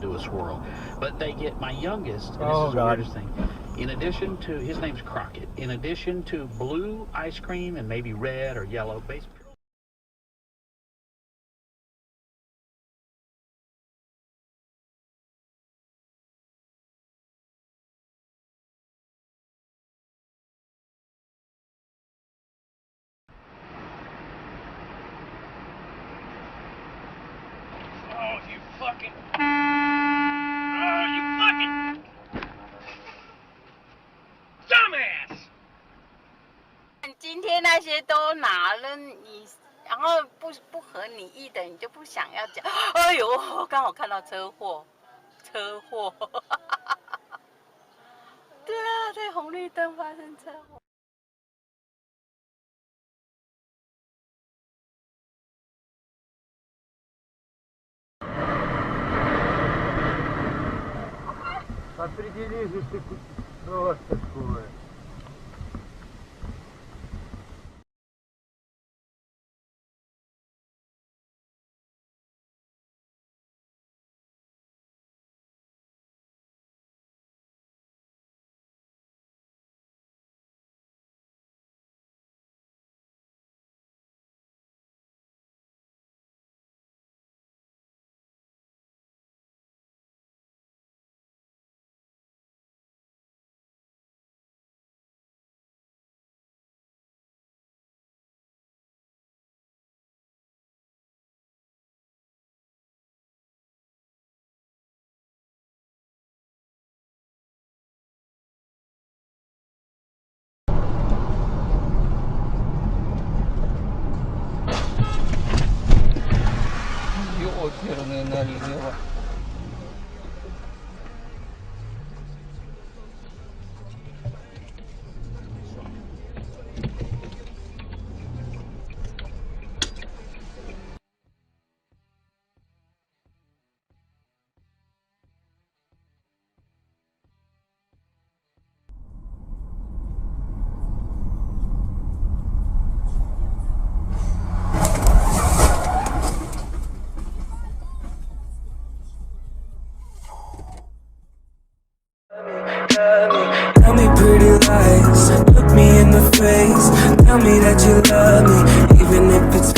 Do a swirl, but they get my youngest, and this Oh, is the God. weirdest thing, in addition to, his name's Crockett, in addition to blue ice cream and maybe red or yellow, based Oh, you fucking dumbass! 今天那些都拿了你，然后不合你意的，你就不想要讲。哎呦，刚好看到车祸，车祸。对啊，在红绿灯发生车祸。Определись, ты просто такое. Ёперный налево. Tell me pretty lies, look me in the face. Tell me that you love me, even if it's